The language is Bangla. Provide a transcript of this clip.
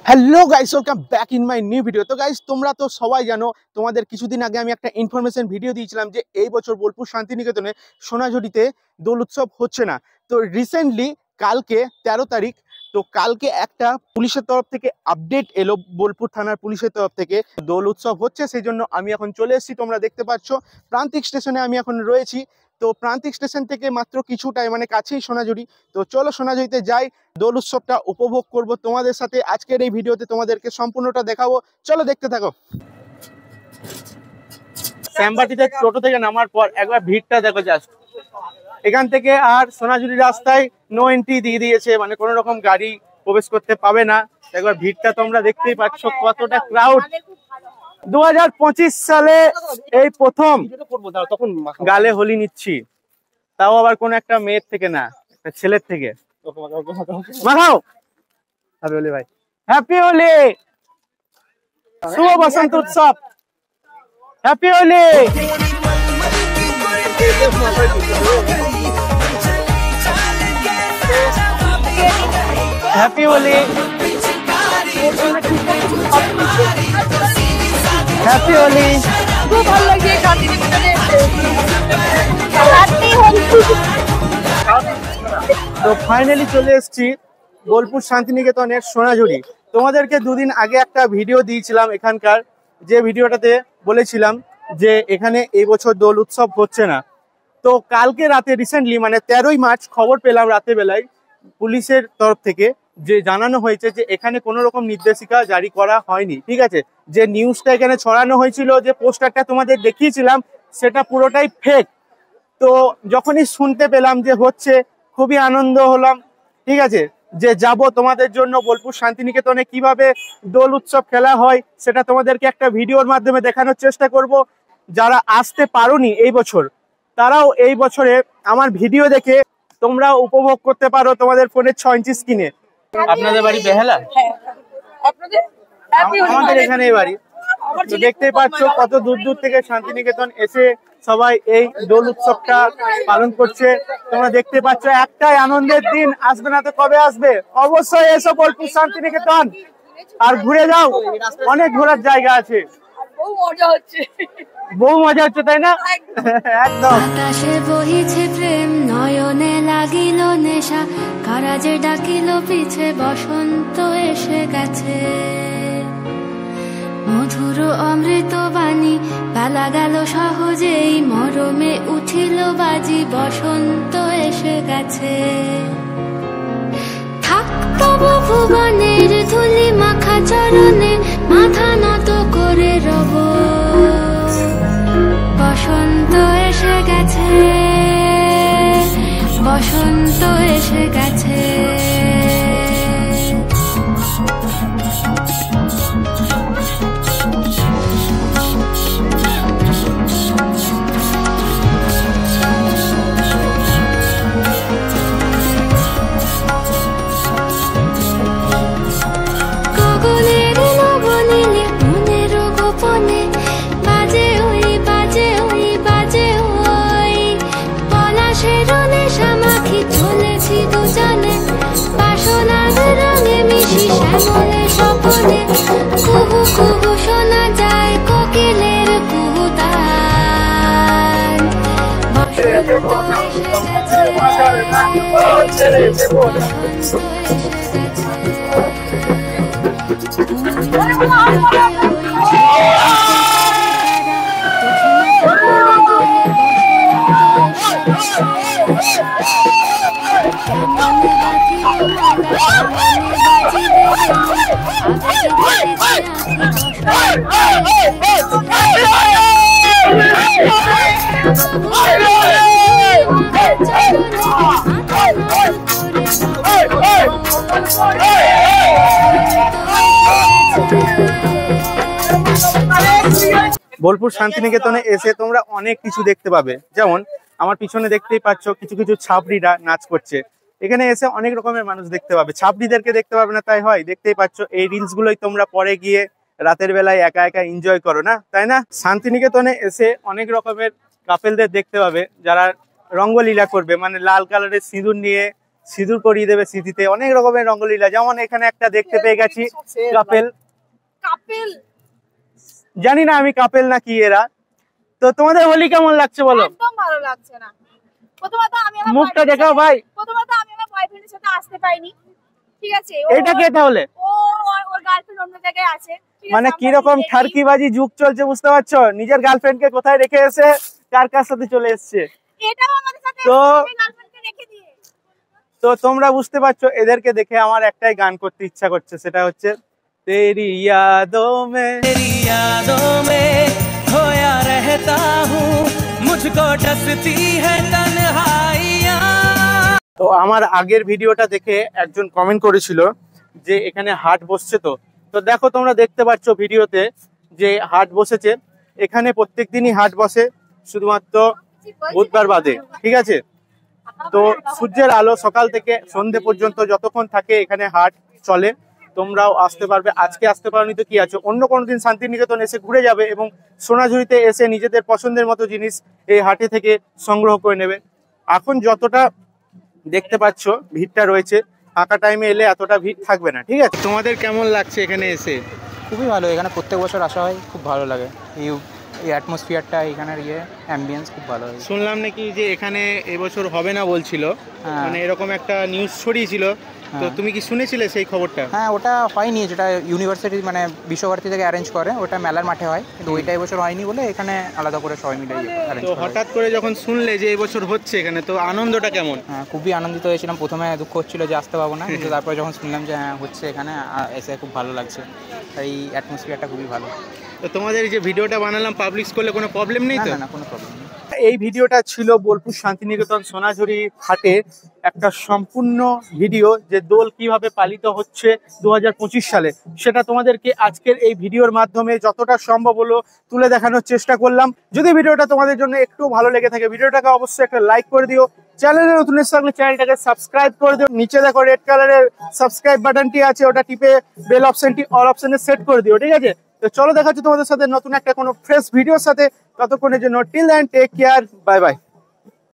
Hello guys, welcome back in my new video. তো গাইস, তোমরা তো সবাই জানো, তোমাদের কিছুদিন আগে আমি একটা ইনফরমেশন ভিডিও দিয়েছিলাম যে এই বছর বোলপুর শান্তিনিকেতনে সোনাঝুরিতে দোল উৎসব হচ্ছে না। তো রিসেন্টলি কালকে 13 তারিখ, তো কালকে একটা পুলিশের তরফ থেকে আপডেট এলো, বোলপুর থানার পুলিশের তরফ থেকে দোল উৎসব হচ্ছে। সেই জন্য আমি এখন চলে এসেছি, তোমরা দেখতে পাচ্ছ প্রান্তিক স্টেশনে আমি এখন রয়েছি। তো প্রান্তিক স্টেশন থেকে মাত্র কিছুটাই মানে কাছেই সোনাঝুরি। তো চলো সোনাঝুরিতে যাই, দোল উৎসবটা উপভোগ করব তোমাদের সাথে। আজকের এই ভিডিওতে তোমাদেরকে সম্পূর্ণটা দেখাবো, চলো দেখতে থাকো। শ্যামবাটিতে টোটো থেকে নামার পর একবার ভিড়টা দেখো জাস্ট। এখান থেকে আর সোনাঝুরি রাস্তায় নো এন্ট্রি দিয়ে দিয়েছে, মানে কোনো রকম গাড়ি প্রবেশ করতে পাবে না। একবার ভিড়টা তোমরা দেখতেই পাচ্ছ, কতটা ক্রাউড। 2025 সালে এই প্রথম গালে হোলি নিচ্ছি, তাও আবার কোন একটা মেয়ের থেকে না, একটা ছেলের থেকে। মাখাও, হ্যাপি হোলি ভাই, হ্যাপি হোলি, শুভ বসন্ত উৎসব, happy Holi. Happy Holi, happy Holi. খুব ভালো লাগছে শান্তিনিকেতনে এসে। তো ফাইনালি চলে এসেছি বোলপুর শান্তিনিকেতনের সোনাঝুরি। তোমাদেরকে দুদিন আগে একটা ভিডিও দিয়েছিলাম এখানকার, যে ভিডিওটাতে বলেছিলাম যে এখানে এই বছর দোল উৎসব হচ্ছে না। তো কালকে রাতে রিসেন্টলি মানে 13ই মার্চ খবর পেলাম রাতে বেলায় পুলিশের তরফ থেকে, যে জানানো হয়েছে যে এখানে কোনো রকম নির্দেশিকা জারি করা হয়নি। ঠিক আছে, যে নিউজটা এখানে ছড়ানো হয়েছিল, যে পোস্টারটা তোমাদের দেখিয়েছিলাম, সেটা পুরোটাই ফেক। তো যখনই শুনতে পেলাম যে হচ্ছে, খুবই আনন্দ হলাম। ঠিক আছে, যে যাব তোমাদের জন্য বোলপুর শান্তিনিকেতনে কিভাবে দোল উৎসব খেলা হয় সেটা তোমাদেরকে একটা ভিডিওর মাধ্যমে দেখানোর চেষ্টা করব। যারা আসতে পারোনি এই বছর, তারাও এই বছরে আমার ভিডিও দেখে তোমরা উপভোগ করতে পারো তোমাদের ফোনের 6 ইঞ্চি স্ক্রিনে। আপনাদের বাড়ি বেহালা? আমাদের এখানে বাড়ি। তো দেখতেই পাচ্ছ কত দূর দূর থেকে শান্তিনিকেতন এসে সবাই এই দোল উৎসবটা পালন করছে। তোমরা দেখতে পাচ্ছ, একটাই আনন্দের দিন, আসবে না তো কবে আসবে? অবশ্যই এসো বোলপুর শান্তিনিকেতন আর ঘুরে যাও, অনেক ঘোরার জায়গা আছে, বহু মজা হচ্ছে, তাই না? একদম। আকাশে বহিছে প্রেম, নয়নে লাগিল নেশা, কারাজে ডাকিল পিছে, বসন্ত এসে গেছে। মধুর অমৃত বাণী পালা গেল সহজেই, মরমে উঠিল বাজি, বসন্ত এসে গেছে। থাকতব ভুবনের ধুলি মাখা চরণে, মাথা নত করে রব, বসন্ত এসে গেছে, বসন্ত এসে গেছে। কুহু কুহু শোনা যায় কোকিলের কুহুতান, বোলপুর শান্তিনিকেতনে এসে তোমরা অনেক কিছু দেখতে পাবে। যেমন আমার পিছনে দেখতেই পাচ্ছ কিছু কিছু ছাপড়িরা নাচ করছে। এখানে এসে অনেক রকমের মানুষ দেখতে পাবে, ছাপড়িদেরকে দেখতে পাবে না তাই হয়? দেখতেই পাচ্ছ এই রিলস গুলোই তোমরা পরে গিয়ে রাতের বেলায় একা একা এনজয় করো না, তাই না? শান্তিনিকেতনে এসে অনেক রকমের কাপেলদের দেখতে পাবে, যারা রঙ্গলীলা করবে, মানে লাল কালারের সিঁদুর নিয়ে সিঁদুর পরিয়ে দেবে স্মৃতিতে, অনেক রকমের রঙ্গলীলা। যেমন এখানে একটা দেখতে পেয়ে গেছি কাপেল, কাপেল জানি না আমি কাপেল না কি এরা। তো তোমাদের হোলি কেমন লাগছে বলো? একদম ভালো লাগছে না। প্রথমত আমি আমার মুখটা দেখাও ভাই। প্রথমত আমি আমার বয়ফ্রেন্ডের সাথে আসতে পাইনি, ঠিক আছে? এটা কে তাহলে? ওর গার্লফ্রেন্ড অন্য জায়গায় আছে, ঠিক আছে? মানে কি রকম ঠারকিবাজি যুগ চলছে বুঝতে পারছো? নিজের গার্লফ্রেন্ডকে কোথায় রেখে এসে কার সাথে চলে এসছে। এটাও আমাদের সাথে তো গার্লফ্রেন্ডকে রেখে দিয়ে। তো তোমরা বুঝতে পারছো, এদেরকে দেখে আমার একটাই গান করতে ইচ্ছা করছে, সেটা হচ্ছে তেরি यादों में खोया रहता हूँ मुझको डसती है तन्हाइयाँ। তো আমার আগের ভিডিওটা দেখে একজন কমেন্ট করেছিল যে এখানে হাট বসছে। তো দেখো তোমরা দেখতে পাচ্ছ ভিডিওতে যে হাট বসেছে। এখানে প্রত্যেকদিনই হাট বসে, শুধুমাত্র বুধবার বাদে, ঠিক আছে? তো সূর্যের আলো সকাল থেকে সন্ধ্যে পর্যন্ত যতক্ষণ থাকে এখানে হাট চলে। তোমরাও আসতে পারবে, আজকে আসতে পারোনি তো কি আছে, অন্য কোনো দিন শান্তিনিকেতন এসে ঘুরে যাবে এবং সোনাঝুরিতে এসে নিজেদের পছন্দের মতো জিনিস এই হাটে থেকে সংগ্রহ করে নেবে। এখন যতটা দেখতে পাচ্ছ ভিড়টা রয়েছে, ফাঁকা টাইমে এলে এতটা ভিড় থাকবে না, ঠিক আছে? তোমাদের কেমন লাগছে এখানে এসে? খুবই ভালো, এখানে প্রত্যেক বছর আসা হয়, খুব ভালো লাগে। এই অ্যাটমসফিয়ারটা, এখানের অ্যাম্বিয়েন্স খুব ভালো হয়। শুনলাম নাকি যে এখানে এবছর হবে না বলছিল, মানে এরকম একটা নিউজ ছড়িয়েছিল। তো তুমি কি শুনেছিলে সেই খবরটা? হ্যাঁ, ওটা হয়নি, যেটা ইউনিভার্সিটি মানে বিশ্বভারতী থেকে অ্যারেঞ্জ করে, ওটা মেলার মাঠে হয়, কিন্তু ওইটা এবছর হয়নি বলে এখানে আলাদা করে সবাই মিলে অ্যারেঞ্জ তো করে। হঠাৎ করে যখন শুনলে যে এবছর হচ্ছে এখানে, তো আনন্দটা কেমন? হ্যাঁ, খুবই আনন্দিত হয়েছিলাম। প্রথমে দুঃখ হচ্ছিল যে আসতে পাবো না, কিন্তু তারপরে যখন শুনলাম যে হ্যাঁ হচ্ছে এখানে, এসে খুব ভালো লাগছে। এই অ্যাটমসফিয়ারটা খুবই ভালো। তো তোমাদের যে ভিডিওটা বানালাম পাবলিশ করলে কোনো প্রবলেম নেই তো? না, কোনো প্রবলেম নেই। এই ভিডিওটা ছিল বোলপুর শান্তিনিকেতন সোনাঝুরি হাটে একটা সম্পূর্ণ ভিডিও, যে দোল কিভাবে পালিত হচ্ছে 2025 সালে, সেটা তোমাদেরকে আজকের এই ভিডিওর মাধ্যমে যতটা সম্ভব হলো তুলে দেখানোর চেষ্টা করলাম। যদি ভিডিওটা তোমাদের জন্য একটু ভালো লেগে থাকে, ভিডিওটাকে অবশ্যই একটা লাইক করে দিও। চ্যানেলে নতুন এসে থাকলে চ্যানেলটাকে সাবস্ক্রাইব করে দিও। নিচে দেখো রেড কালারের সাবস্ক্রাইব বাটনটি আছে, ওটা টিপে বেল অপশনটি অল অপশনে সেট করে দিও, ঠিক আছে? তো চলো দেখা হচ্ছে তোমাদের সাথে নতুন একটা কোনো ফ্রেশ ভিডিওর সাথে। ততক্ষণের জন্য till then take care, bye by.